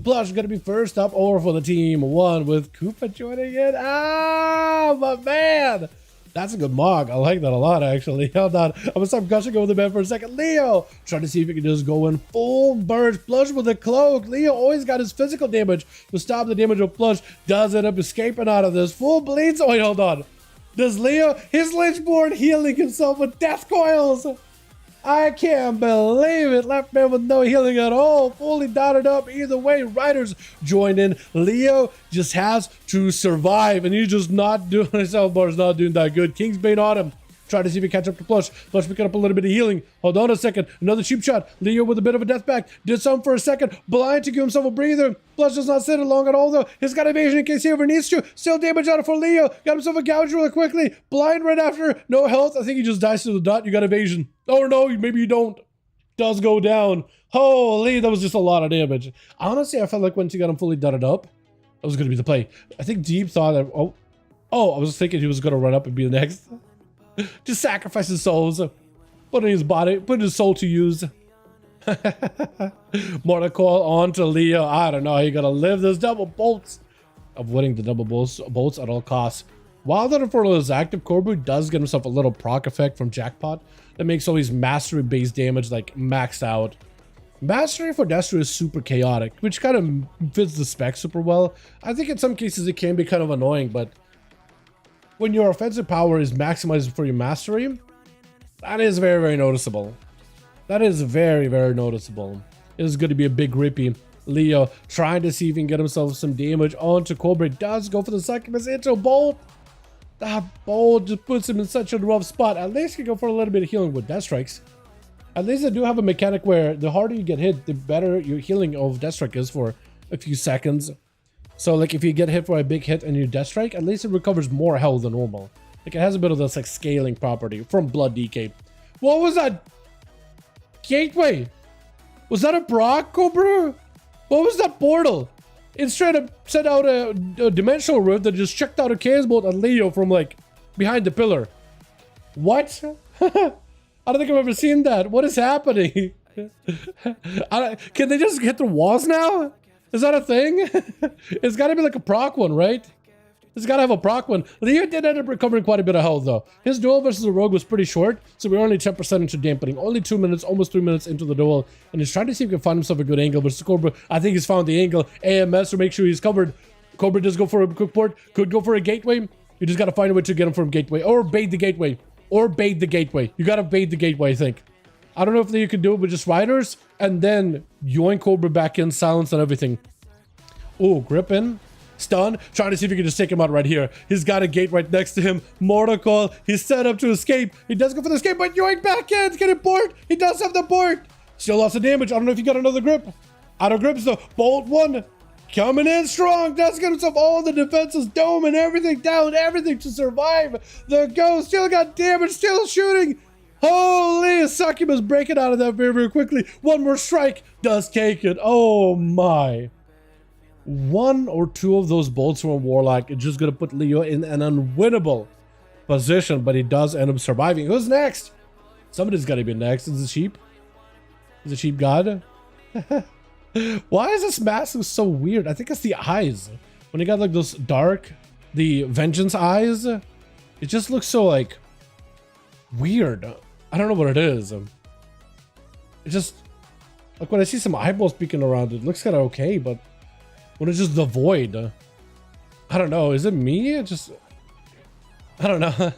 Plush gonna be first up over for the team one with Koopa joining in. Ah, my man. That's a good mog. I like that a lot, actually. Hold on. I'm gonna stop gushing over the man for a second. Leo, trying to see if he can just go in full burst. Plush with a cloak. Leo always got his physical damage to stop the damage of Plush. Does end up escaping out of this. Full bleeds. Oh, wait, hold on. Does Leo, his Lynchborn healing himself with death coils? I can't believe it. Left man with no healing at all. Fully dotted up. Either way, Riders join in. Leo just has to survive, and he's just not doing himself. Bar's not doing that good. Kingsbane on him. Try to see if he catch up to Plush. Plush picking up a little bit of healing. Hold on a second. Another cheap shot. Leo with a bit of a death back. Did something for a second. Blind to give himself a breather. Plush does not sit it long at all, though. He's got evasion in case he ever needs to. Still damage out for Leo. Got himself a gouge really quickly. Blind right after. No health. I think he just dies to the dot. You got evasion. Oh, no. Maybe you don't. Does go down. Holy, that was just a lot of damage. Honestly, I felt like once he got him fully dotted up, that was going to be the play. I think Deep thought that... Oh, I was thinking he was going to run up and be the next... Just sacrifice his souls, putting his body, putting his soul to use. Mortal on to Leo. I don't know how you're gonna live this double bolts. Avoiding the double bolts at all costs. While the Infernal is active, Corbu does get himself a little proc effect from Jackpot that makes all his mastery based damage like maxed out. Mastery for Destro is super chaotic, which kind of fits the spec super well. I think in some cases it can be kind of annoying, but when your offensive power is maximized for your mastery, that is very, very noticeable. That is very, very noticeable. It is going to be a big rippy. Leo trying to see if he can get himself some damage onto Cobra. Does go for the succubus into a bolt. That bolt just puts him in such a rough spot. At least he can go for a little bit of healing with death strikes. At least they do have a mechanic where the harder you get hit, the better your healing of death strike is for a few seconds. So, like, if you get hit for a big hit and you death strike, at least it recovers more health than normal. Like, it has a bit of this, like, scaling property from Blood DK. What was that? Gateway? Was that a Brock, Cobra? What was that portal? It straight up sent out a dimensional rift that just checked out a chaos bolt on Leo from, like, behind the pillar. What? I don't think I've ever seen that. What is happening? Can they just hit the walls now? Is that a thing? It's got to be like a proc one, right? It's got to have a proc one. Leo did end up recovering quite a bit of health, though. His duel versus the rogue was pretty short, so we're only 10% into dampening. Only 2 minutes, almost 3 minutes into the duel. And he's trying to see if he can find himself a good angle versus Cobra. I think he's found the angle. AMS to make sure he's covered. Cobra does go for a quick port. Could go for a gateway. You just got to find a way to get him from gateway. Or bait the gateway. Or bait the gateway. You got to bait the gateway, I think. I don't know if you could do it with just riders. And then yoink Cobra back in, silence and everything. Oh, grip in. Stun. Trying to see if he can just take him out right here. He's got a gate right next to him. Mortal Coil. He's set up to escape. He does go for the escape, but yoink back in. Get it port. He does have the port. Still lots of damage. I don't know if he got another grip. Out of grips though. Bolt one. Coming in strong. Does get himself all the defenses. Dome and everything down. Everything to survive. The ghost still got damage. Still shooting. Holy, Succubus breaking out of that very, very quickly. One more strike. Does take it. Oh my. One or two of those bolts from Warlock is just going to put Leo in an unwinnable position, but he does end up surviving. Who's next? Somebody's got to be next. Is it Sheep? Is it Sheep God? Why is this mask so weird? I think it's the eyes. When he got like those dark, the vengeance eyes, it just looks so like weird. I don't know what it is. It just, like when I see some eyeballs peeking around, it looks kind of okay, but when it's just the void, I don't know. Is it me? I don't know.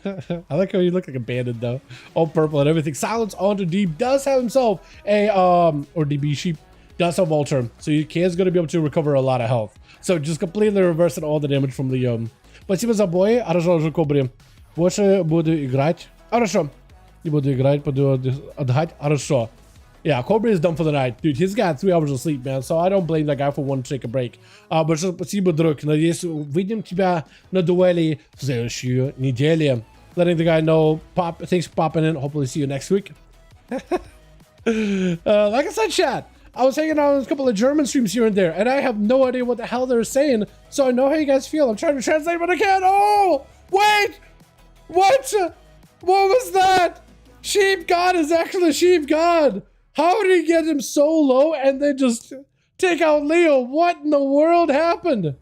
I like how you look like a bandit though. All purple and everything. Silence onto Deep. Does have himself a, or DB Sheep does have Ultra. So you is going to be able to recover a lot of health. So just completely reversing all the damage from Leo. Спасибо за бой. Хорошо, Кобри. Больше буду играть. Хорошо. Не буду играть, буду отдыхать. Хорошо. Yeah, Cobra is done for the night. Dude, he's got 3 hours of sleep, man. So I don't blame that guy for wanting to take a break. Большое спасибо, друг. Надеюсь, увидим тебя на дуэли в следующую неделю. Letting the guy know, thanks for popping in. Hopefully see you next week. Like I said, chat, I was hanging out on a couple of German streams here and there, and I have no idea what the hell they're saying. So I know how you guys feel. I'm trying to translate what I can. Oh, wait. What? What was that? Sheep God is actually Sheep God. How did he get him so low and then just Take out Leo. What in the world happened?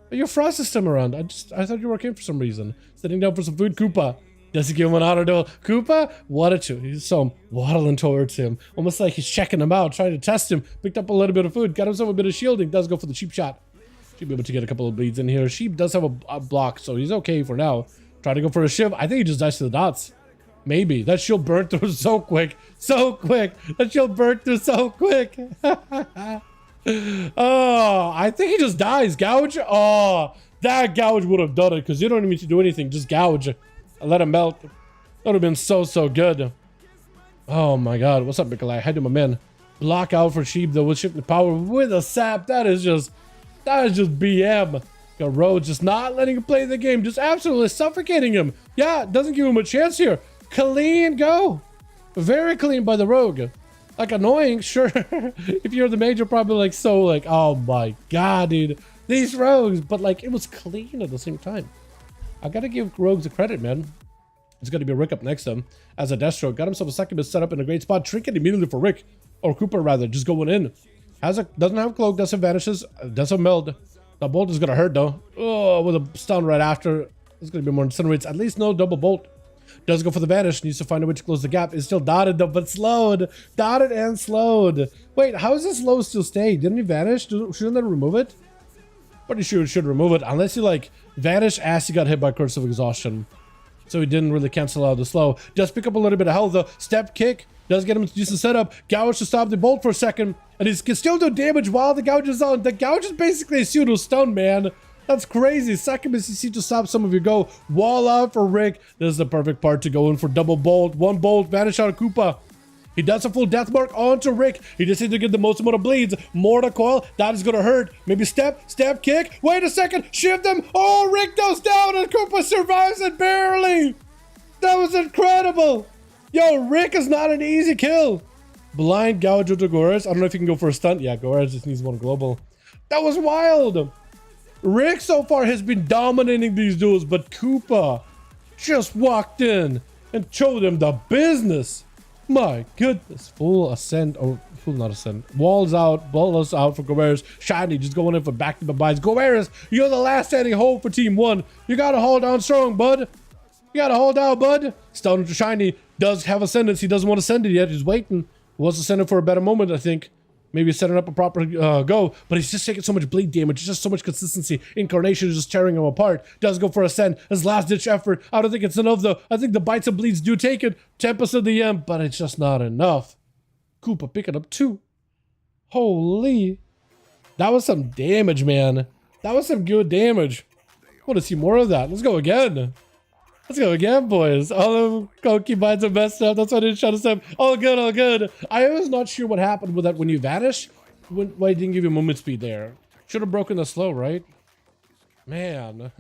Your frost is still around. I thought you were okay for some reason. Sitting down for some food, Koopa. Does he give him an auto duel? Koopa? What a chew. He's so waddling towards him. Almost like he's checking him out, trying to test him. Picked up a little bit of food. Got himself a bit of shielding. Does go for the cheap shot. Should be able to get a couple of bleeds in here. Sheep does have a block, so he's okay for now. Try to go for a shiv. I think he just dies to the dots. Maybe. That shield burned through so quick. So quick. That shield burned through so quick. Oh, I think he just dies. Gouge? Oh, that gouge would have done it because you don't even need to do anything. Just gouge. Let him melt. That would have been so good. Oh my god. What's up, Nikolai? How do my man? Block out for sheep though with shifting power with a sap. That is just BM. Got Rhodes just not letting him play the game. Just absolutely suffocating him. Yeah, doesn't give him a chance here. Clean go. Very clean by the rogue. Like annoying, sure. If you're the mage, you're probably like so like, oh my god, dude. These rogues. But like it was clean at the same time. I gotta give rogues a credit, man. It's gonna be Rick up next to him as a Deathstroke. Got himself a succubus set up in a great spot. Trinket immediately for Rick. Or Cooper rather, just going in. Doesn't have cloak, doesn't vanishes, doesn't meld. The bolt is gonna hurt though. Oh, with a stun right after. It's gonna be more incinerates. At least no double bolt. Does go for the vanish. Needs to find a way to close the gap. It's still dotted though, but slowed. Dotted and slowed. Wait, how is this slow still stay? Didn't he vanish? Shouldn't that remove it? Pretty sure it should remove it. Unless you like vanish as he got hit by Curse of Exhaustion. So he didn't really cancel out the slow. Does pick up a little bit of health though. Step kick. Does get him a decent setup. Gouge to stop the bolt for a second. And he can still do damage while the gouge is on. The gouge is basically a pseudo stun, man. That's crazy. Succubus CC to stop some of your go. Wall out for Rick. This is the perfect part to go in for double bolt. One bolt, vanish out of Koopa. He does a full death mark onto Rick. He just needs to get the most amount of bleeds. Mortar coil. That is going to hurt. Maybe step kick. Wait a second. Shift him. Oh, Rick goes down and Koopa survives it barely. That was incredible. Yo, Rick is not an easy kill. Blind gouge to Goras. I don't know if you can go for a stunt. Yeah, Goras just needs one global. That was wild. Rick so far has been dominating these duels, but Koopa just walked in and showed him the business. My goodness. Full ascent, or full not ascent. Walls out, balls out for Goras. Shiny just going in for back to the buys. Goras, you're the last standing hope for Team 1. You gotta hold on strong, bud. You gotta hold out, bud. Stone to Shiny. Does have ascendance. He doesn't want to send it yet. He's waiting. Wants to send it for a better moment, I think. Maybe setting up a proper go, but he's just taking so much bleed damage, just so much consistency. Incarnation is just tearing him apart. Does go for a send. His last ditch effort. I don't think it's enough though. I think the bites and bleeds do take it. Tempest of the end, but it's just not enough. Koopa picking up 2. Holy. That was some damage, man. That was some good damage. I want to see more of that. Let's go again. Let's go again, boys. All of concubines are messed up. That's why I didn't shut us up. All good, all good. I was not sure what happened with that when you vanish. Why it didn't give you movement speed there? Should have broken the slow, right? Man.